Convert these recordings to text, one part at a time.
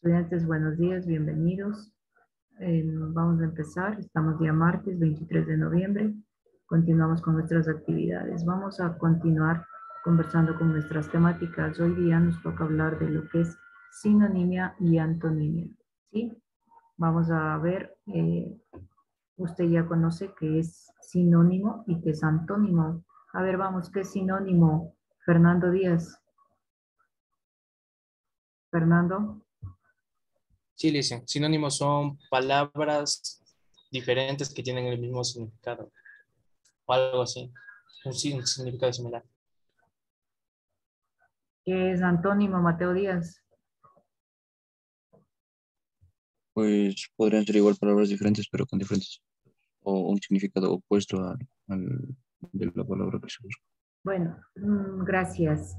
Estudiantes, buenos días, bienvenidos. Vamos a empezar. Estamos día martes 23 de noviembre. Continuamos con nuestras actividades. Vamos a continuar conversando con nuestras temáticas. Hoy día nos toca hablar de lo que es sinonimia y antonimia. ¿Sí? Vamos a ver, usted ya conoce qué es sinónimo y qué es antónimo. A ver, vamos, ¿qué es sinónimo? Fernando Díaz. Fernando. Sí, dicen, sinónimos son palabras diferentes que tienen el mismo significado o algo así, un significado similar. ¿Qué es antónimo, Mateo Díaz? Pues podrían ser igual palabras diferentes, pero con diferentes, o un significado opuesto al de la palabra que se busca. Bueno, gracias.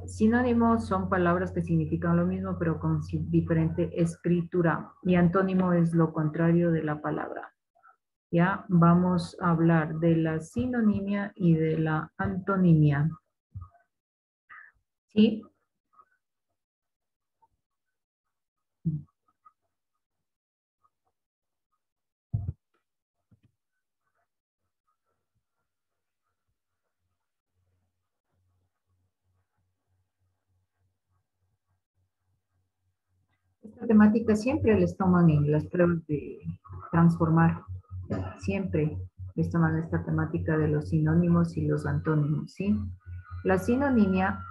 Sinónimos son palabras que significan lo mismo, pero con diferente escritura. Y antónimo es lo contrario de la palabra. Ya vamos a hablar de la sinonimia y de la antonimia. ¿Sí? Esta temática siempre les toman en las pruebas de transformar. Siempre les toman esta temática de los sinónimos y los antónimos, ¿sí? La sinonimia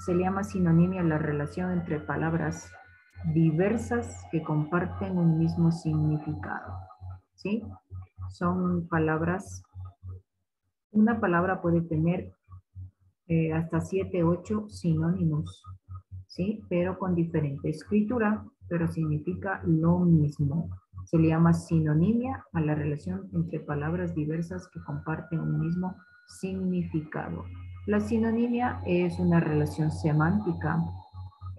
se le llama sinonimia a la relación entre palabras diversas que comparten un mismo significado, ¿sí? Son palabras, una palabra puede tener hasta 7, 8 sinónimos, ¿sí? Pero con diferente escritura, pero significa lo mismo. Se le llama sinonimia a la relación entre palabras diversas que comparten un mismo significado. La sinonimia es una relación semántica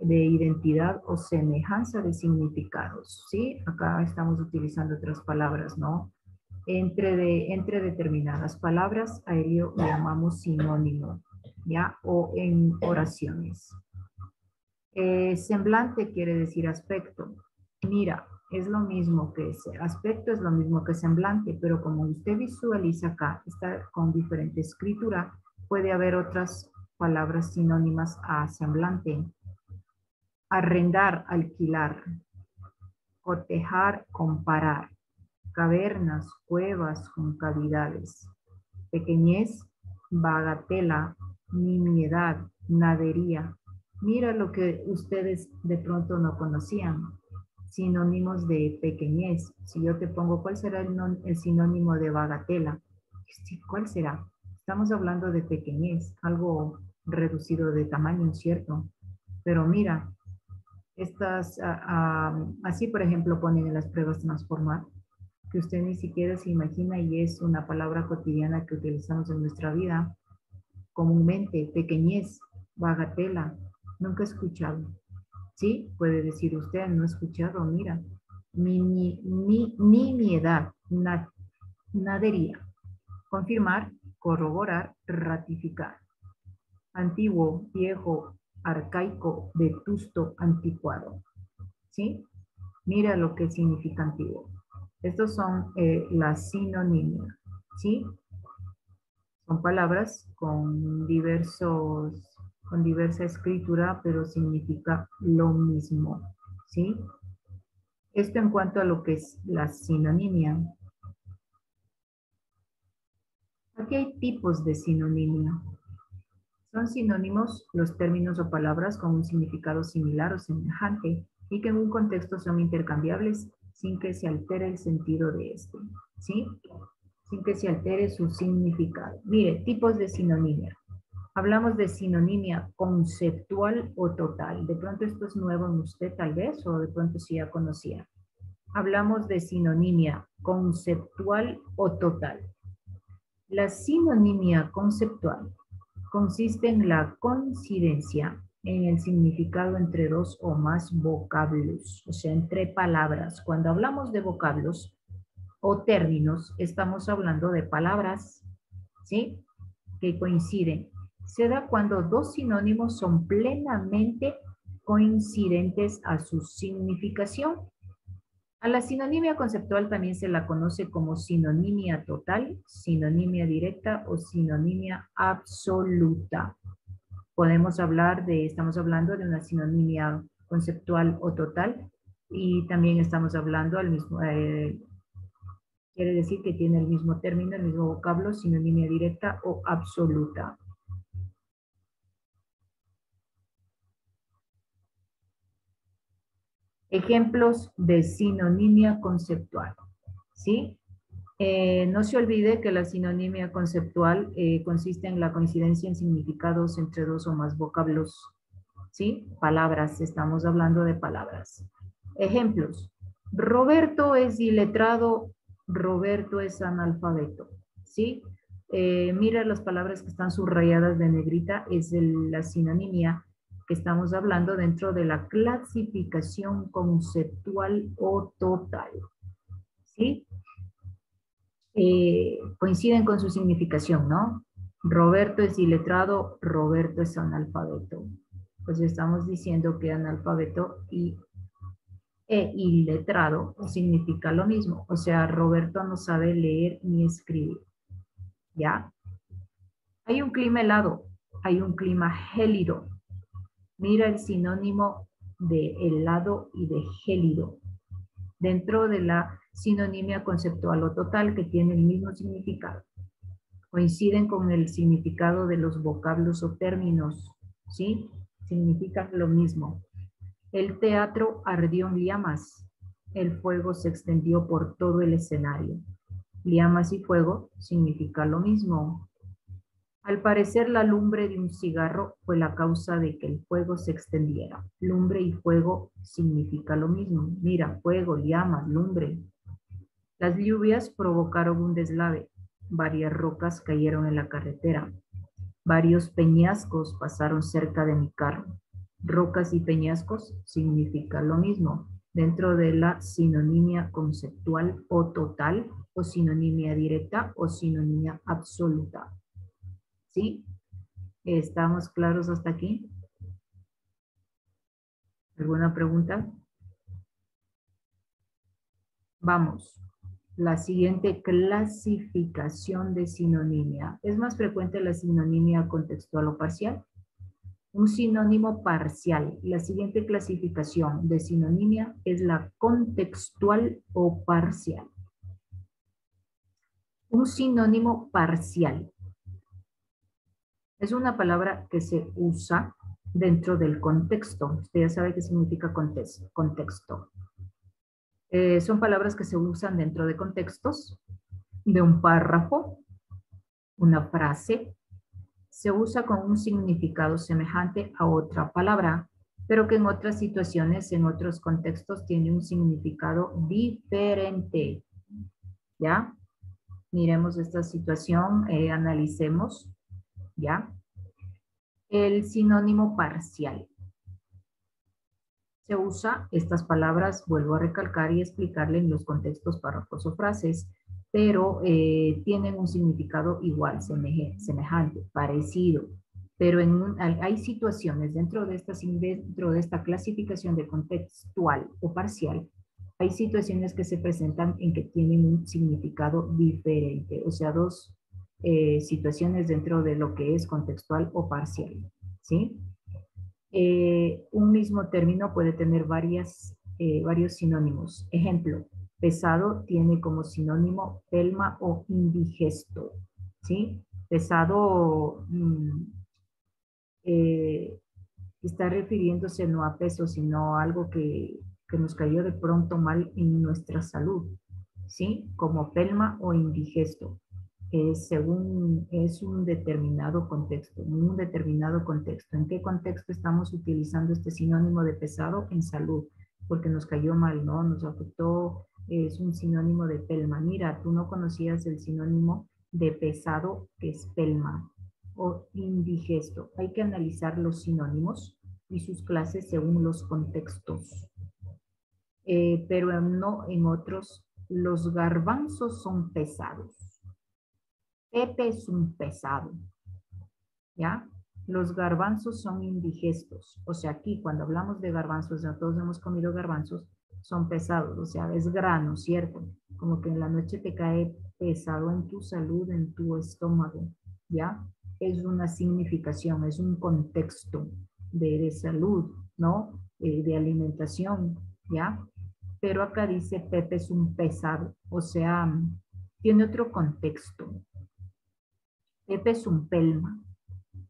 de identidad o semejanza de significados, ¿sí? Acá estamos utilizando otras palabras, ¿no? Entre determinadas palabras, a ello le llamamos sinónimo, ¿ya? O en oraciones. Semblante quiere decir aspecto. Mira, es lo mismo que aspecto, es lo mismo que semblante, pero como usted visualiza acá, está con diferente escritura, puede haber otras palabras sinónimas a semblante. Arrendar, alquilar. Cotejar, comparar. Cavernas, cuevas con cavidades. Pequeñez, bagatela, nimiedad, nadería. Mira lo que ustedes de pronto no conocían. Sinónimos de pequeñez. Si yo te pongo, ¿cuál será el sinónimo de bagatela? ¿Cuál será? Estamos hablando de pequeñez, algo reducido de tamaño, ¿cierto? Pero mira, así por ejemplo ponen en las pruebas transformar, que usted ni siquiera se imagina y es una palabra cotidiana que utilizamos en nuestra vida comúnmente, pequeñez, bagatela, nunca he escuchado. Sí, puede decir usted, no he escuchado, mira, nimiedad, nadería, confirmar, corroborar, ratificar, antiguo, viejo, arcaico, vetusto, anticuado. ¿Sí? Mira lo que significa antiguo. Estos son las sinonimias, ¿sí? Son palabras con diversa escritura, pero significa lo mismo, ¿sí? Esto en cuanto a lo que es la sinonimia. Aquí hay tipos de sinonimia. Son sinónimos los términos o palabras con un significado similar o semejante y que en un contexto son intercambiables sin que se altere el sentido de este, ¿sí? Sin que se altere su significado. Mire, tipos de sinonimia. Hablamos de sinonimia conceptual o total. De pronto esto es nuevo en usted tal vez, o de pronto sí ya conocía. Hablamos de sinonimia conceptual o total. La sinonimia conceptual consiste en la coincidencia en el significado entre dos o más vocablos, o sea, entre palabras. Cuando hablamos de vocablos o términos, estamos hablando de palabras, ¿sí? Que coinciden. Se da cuando dos sinónimos son plenamente coincidentes a su significación. A la sinonimia conceptual también se la conoce como sinonimia total, sinonimia directa o sinonimia absoluta. Podemos hablar estamos hablando de una sinonimia conceptual o total y también estamos hablando al mismo, quiere decir que tiene el mismo término, el mismo vocablo, sinonimia directa o absoluta. Ejemplos de sinonimia conceptual, ¿sí? No se olvide que la sinonimia conceptual consiste en la coincidencia en significados entre dos o más vocablos, ¿sí? Palabras, estamos hablando de palabras. Ejemplos. Roberto es iletrado, Roberto es analfabeto, ¿sí? Mira las palabras que están subrayadas de negrita, es la sinonimia que estamos hablando dentro de la clasificación conceptual o total, ¿sí? Coinciden con su significación, ¿no? Roberto es iletrado, Roberto es analfabeto. Pues estamos diciendo que analfabeto e iletrado significa lo mismo. O sea, Roberto no sabe leer ni escribir. ¿Ya? Hay un clima helado, hay un clima gélido. Mira el sinónimo de helado y de gélido dentro de la sinonimia conceptual o total que tiene el mismo significado. Coinciden con el significado de los vocablos o términos, ¿sí? Significan lo mismo. El teatro ardió en llamas. El fuego se extendió por todo el escenario. Llamas y fuego significa lo mismo. Al parecer, la lumbre de un cigarro fue la causa de que el fuego se extendiera. Lumbre y fuego significa lo mismo. Mira, fuego, llamas, lumbre. Las lluvias provocaron un deslave. Varias rocas cayeron en la carretera. Varios peñascos pasaron cerca de mi carro. Rocas y peñascos significan lo mismo dentro de la sinonimia conceptual o total o sinonimia directa o sinonimia absoluta. ¿Sí? ¿Estamos claros hasta aquí? ¿Alguna pregunta? Vamos. La siguiente clasificación de sinonimia. ¿Es más frecuente la sinonimia contextual o parcial? Un sinónimo parcial. La siguiente clasificación de sinonimia es la contextual o parcial. Un sinónimo parcial es una palabra que se usa dentro del contexto. Usted ya sabe qué significa contexto. Son palabras que se usan dentro de contextos, de un párrafo, una frase. Se usa con un significado semejante a otra palabra, pero que en otras situaciones, en otros contextos, tiene un significado diferente. ¿Ya? Miremos esta situación, analicemos. ¿Ya? El sinónimo parcial. Se usa estas palabras, vuelvo a recalcar y explicarle en los contextos, párrafos o frases, pero tienen un significado igual, semejante, parecido. Pero hay situaciones dentro de esta clasificación de contextual o parcial, hay situaciones que se presentan en que tienen un significado diferente, o sea, dos situaciones dentro de lo que es contextual o parcial, ¿sí? Un mismo término puede tener varios sinónimos. Ejemplo, pesado tiene como sinónimo pelma o indigesto, ¿sí? Pesado está refiriéndose no a peso, sino a algo que nos cayó de pronto mal en nuestra salud, ¿sí? Como pelma o indigesto. Es un determinado contexto, un determinado contexto. ¿En qué contexto estamos utilizando este sinónimo de pesado? En salud, porque nos cayó mal, ¿no? Nos afectó, es un sinónimo de pelma. Mira, tú no conocías el sinónimo de pesado, que es pelma, o indigesto. Hay que analizar los sinónimos y sus clases según los contextos. Pero no en otros. Los garbanzos son pesados. Pepe es un pesado, ¿ya? Los garbanzos son indigestos. O sea, aquí cuando hablamos de garbanzos, ya todos hemos comido garbanzos, son pesados. O sea, es grano, ¿cierto? Como que en la noche te cae pesado en tu salud, en tu estómago, ¿ya? Es una significación, es un contexto de salud, ¿no? De alimentación, ¿ya? Pero acá dice Pepe es un pesado. O sea, tiene otro contexto. Pepe es un pelma.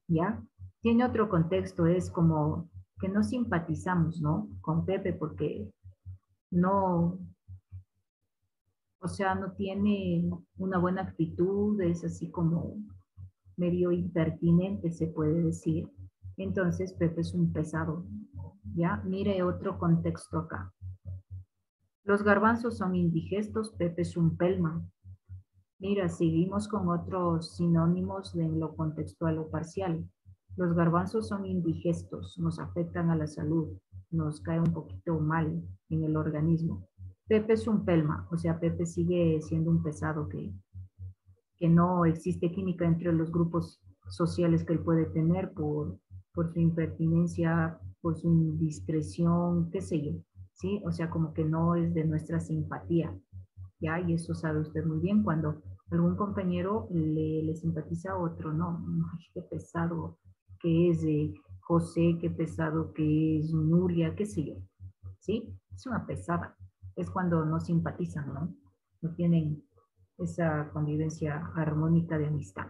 ¿Ya? Tiene otro contexto, es como que no simpatizamos, ¿no? Con Pepe porque no, o sea, no tiene una buena actitud, es así como medio impertinente, se puede decir. Entonces, Pepe es un pesado, ¿ya? Mire otro contexto acá. Los garbanzos son indigestos, Pepe es un pelma. Mira, seguimos con otros sinónimos de lo contextual o parcial. Los garbanzos son indigestos, nos afectan a la salud, nos cae un poquito mal en el organismo. Pepe es un pelma, o sea, Pepe sigue siendo un pesado que no existe química entre los grupos sociales que él puede tener por su impertinencia, por su indiscreción, qué sé yo, ¿sí? O sea, como que no es de nuestra simpatía. ¿Ya? Y eso sabe usted muy bien cuando algún compañero le simpatiza a otro, no, ay, qué pesado que es José, qué pesado que es Nuria, qué sé yo, ¿sí? Es una pesada, es cuando no simpatizan, ¿no? No tienen esa convivencia armónica de amistad.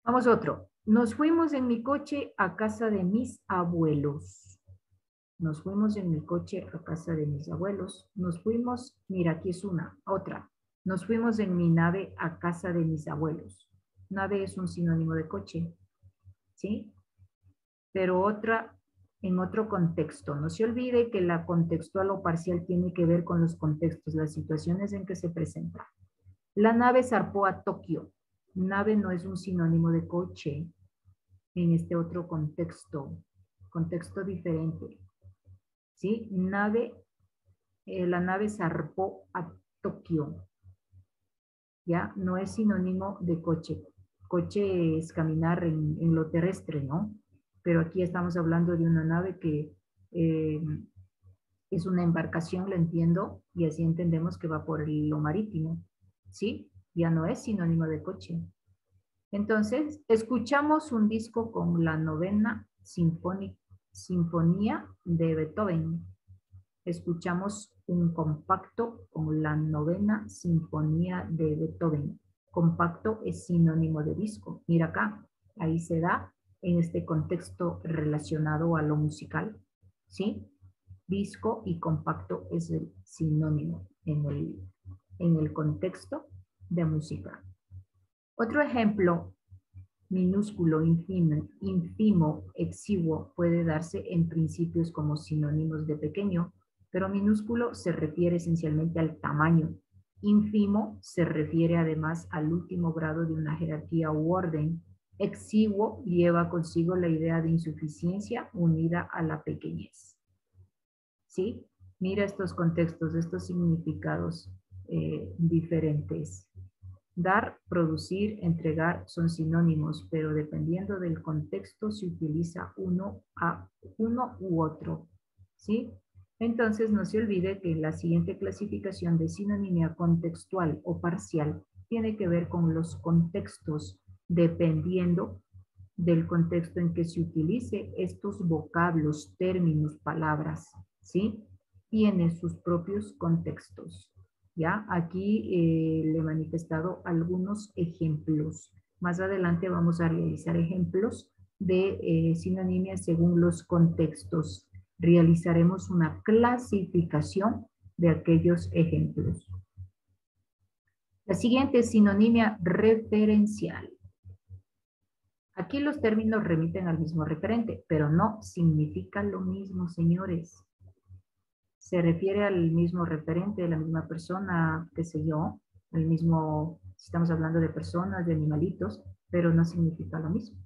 Vamos a otro. Nos fuimos en mi coche a casa de mis abuelos. Nos fuimos en mi coche a casa de mis abuelos. Nos fuimos, mira, aquí es otra. Nos fuimos en mi nave a casa de mis abuelos. Nave es un sinónimo de coche, ¿sí? Pero otra, en otro contexto. No se olvide que la contextual o parcial tiene que ver con los contextos, las situaciones en que se presenta. La nave zarpó a Tokio. Nave no es un sinónimo de coche en este otro contexto diferente. ¿Sí? La nave zarpó a Tokio. ¿Ya? No es sinónimo de coche. Coche es caminar en lo terrestre, ¿no? Pero aquí estamos hablando de una nave que es una embarcación, lo entiendo, y así entendemos que va por lo marítimo, ¿sí? Ya no es sinónimo de coche. Entonces, escuchamos un disco con la novena sinfonía de Beethoven. Escuchamos un compacto con la novena sinfonía de Beethoven. Compacto es sinónimo de disco. Mira acá, ahí se da en este contexto relacionado a lo musical, ¿sí? Disco y compacto es el sinónimo en el contexto de música. Otro ejemplo, minúsculo, ínfimo, exiguo, puede darse en principios como sinónimos de pequeño, pero minúsculo se refiere esencialmente al tamaño. Ínfimo se refiere además al último grado de una jerarquía u orden. Exiguo lleva consigo la idea de insuficiencia unida a la pequeñez. ¿Sí? Mira estos contextos, estos significados diferentes. Dar, producir, entregar son sinónimos, pero dependiendo del contexto se utiliza uno u otro, ¿sí? Entonces no se olvide que la siguiente clasificación de sinonimia contextual o parcial tiene que ver con los contextos, dependiendo del contexto en que se utilice estos vocablos, términos, palabras, ¿sí? Tiene sus propios contextos. ¿Ya? Aquí le he manifestado algunos ejemplos. Más adelante vamos a realizar ejemplos de sinonimia según los contextos. Realizaremos una clasificación de aquellos ejemplos. La siguiente es sinonimia referencial. Aquí los términos remiten al mismo referente, pero no significa lo mismo, señores. Se refiere al mismo referente, de la misma persona, qué sé yo, el mismo, si estamos hablando de personas, de animalitos, pero no significa lo mismo.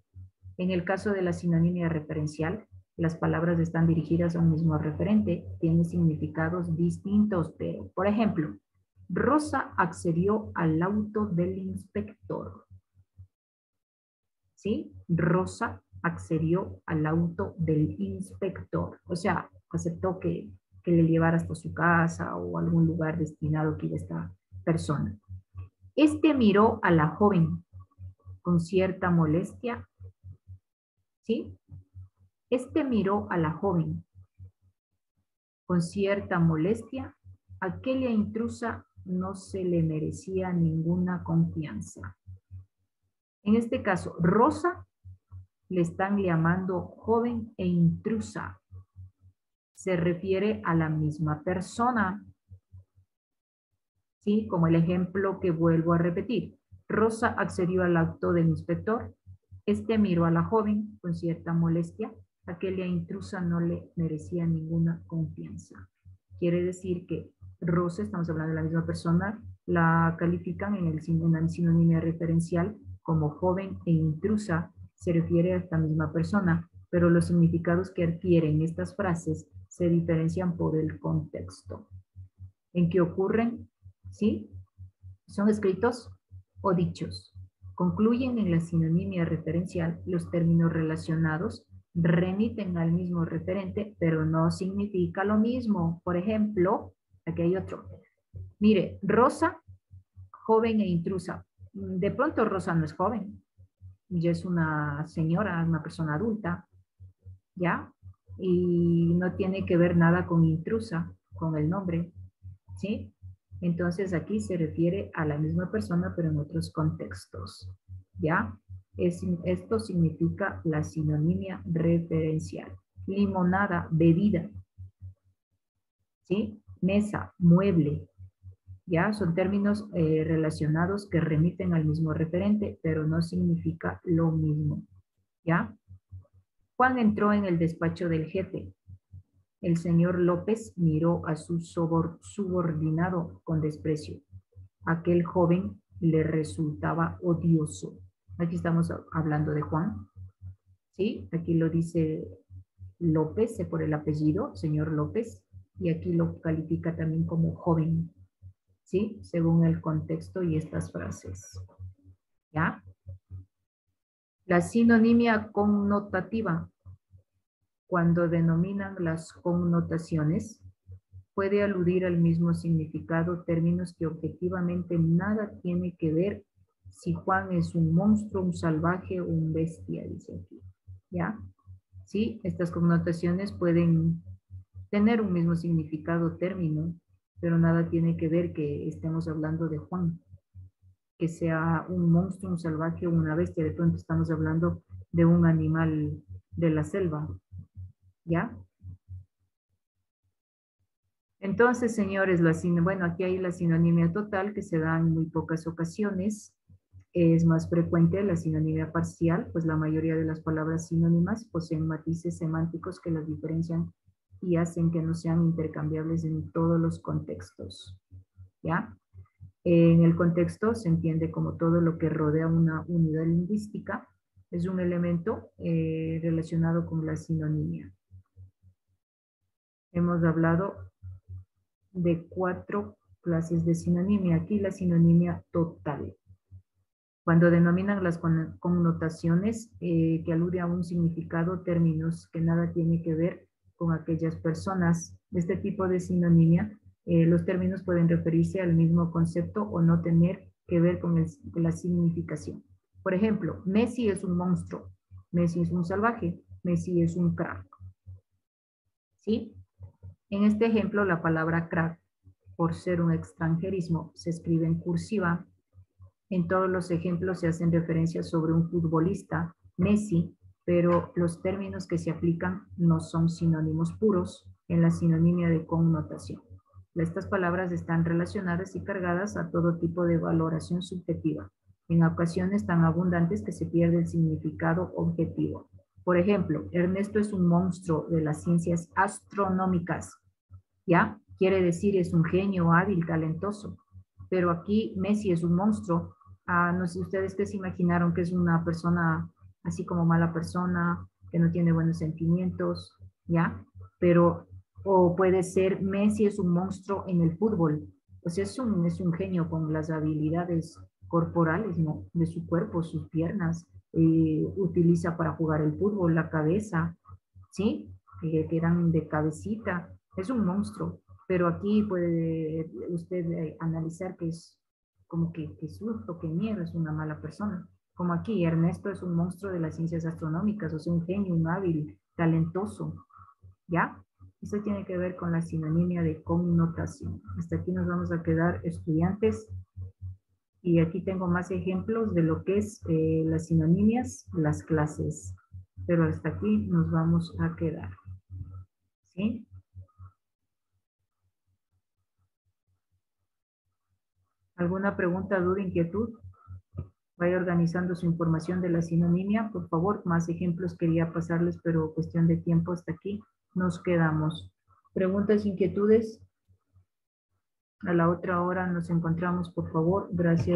En el caso de la sinonimia referencial, las palabras están dirigidas a un mismo referente, tienen significados distintos, pero, por ejemplo, Rosa accedió al auto del inspector. ¿sí? Rosa accedió al auto del inspector, o sea, aceptó que le llevara hasta su casa o algún lugar destinado que iba esta persona. Este miró a la joven con cierta molestia, ¿sí? Este miró a la joven con cierta molestia. Aquella intrusa no se le merecía ninguna confianza. En este caso, Rosa le están llamando joven e intrusa. Se refiere a la misma persona. ¿Sí? Como el ejemplo que vuelvo a repetir. Rosa accedió al acto del inspector. Este miró a la joven con cierta molestia. Aquella intrusa no le merecía ninguna confianza. Quiere decir que Rosa, estamos hablando de la misma persona, la califican en la sinonimia referencial como joven e intrusa, se refiere a esta misma persona, pero los significados que adquieren estas frases se diferencian por el contexto en que ocurren, ¿sí? Son escritos o dichos. Concluyen en la sinonimia referencial. Los términos relacionados remiten al mismo referente, pero no significa lo mismo. Por ejemplo, aquí hay otro. Mire, Rosa, joven e intrusa. De pronto Rosa no es joven, ya es una señora, una persona adulta, ¿ya? Y no tiene que ver nada con intrusa, con el nombre, ¿sí? Entonces aquí se refiere a la misma persona, pero en otros contextos, ¿ya? Esto significa la sinonimia referencial. Limonada, bebida, ¿sí? Mesa, mueble, ¿ya? Son términos relacionados que remiten al mismo referente, pero no significa lo mismo, ¿ya? Juan entró en el despacho del jefe. El señor López miró a su subordinado con desprecio. Aquel joven le resultaba odioso. Aquí estamos hablando de Juan, ¿sí? Aquí lo dice López por el apellido, señor López, y aquí lo califica también como joven, ¿sí? Según el contexto y estas frases, ¿ya? La sinonimia connotativa, cuando denominan las connotaciones, puede aludir al mismo significado, términos que objetivamente nada tiene que ver si Juan es un monstruo, un salvaje o un bestia, dice aquí. ¿Ya? Sí, estas connotaciones pueden tener un mismo significado, término, pero nada tiene que ver que estemos hablando de Juan, que sea un monstruo, un salvaje o una bestia. De pronto estamos hablando de un animal de la selva. ¿Ya? Entonces, señores, bueno, aquí hay la sinonimia total que se da en muy pocas ocasiones. Es más frecuente la sinonimia parcial, pues la mayoría de las palabras sinónimas poseen matices semánticos que las diferencian y hacen que no sean intercambiables en todos los contextos. ¿Ya? En el contexto se entiende como todo lo que rodea una unidad lingüística. Es un elemento relacionado con la sinonimia. Hemos hablado de 4 clases de sinonimia. Aquí la sinonimia total. Cuando denominan las connotaciones que alude a un significado, términos que nada tiene que ver con aquellas personas. De este tipo de sinonimia, los términos pueden referirse al mismo concepto o no tener que ver con la significación. Por ejemplo, Messi es un monstruo, Messi es un salvaje, Messi es un crack. ¿Sí? En este ejemplo, la palabra crack, por ser un extranjerismo, se escribe en cursiva. En todos los ejemplos se hacen referencias sobre un futbolista, Messi, pero los términos que se aplican no son sinónimos puros en la sinonimia de connotación. Estas palabras están relacionadas y cargadas a todo tipo de valoración subjetiva, en ocasiones tan abundantes que se pierde el significado objetivo. Por ejemplo, Ernesto es un monstruo de las ciencias astronómicas. ¿Ya? Quiere decir es un genio hábil, talentoso. Pero aquí Messi es un monstruo. No sé ustedes qué se imaginaron, que es una persona así como mala persona, que no tiene buenos sentimientos, ¿ya? Pero, o puede ser Messi es un monstruo en el fútbol. O sea, es un genio con las habilidades corporales, ¿no? De su cuerpo, sus piernas, utiliza para jugar el fútbol, la cabeza, ¿sí? Que eran de cabecita. Es un monstruo, pero aquí puede usted analizar que es como que susto, que miedo, es una mala persona. Como aquí, Ernesto es un monstruo de las ciencias astronómicas, o sea, un genio, un hábil, talentoso, ¿ya? Eso tiene que ver con la sinonimia de connotación. Hasta aquí nos vamos a quedar, estudiantes. Y aquí tengo más ejemplos de lo que es las sinonimias, las clases. Pero hasta aquí nos vamos a quedar. ¿Sí? ¿Alguna pregunta, duda, inquietud? Vaya organizando su información de la sinonimia. Por favor, más ejemplos quería pasarles, pero cuestión de tiempo hasta aquí nos quedamos. ¿Preguntas, inquietudes? A la otra hora nos encontramos, por favor. Gracias.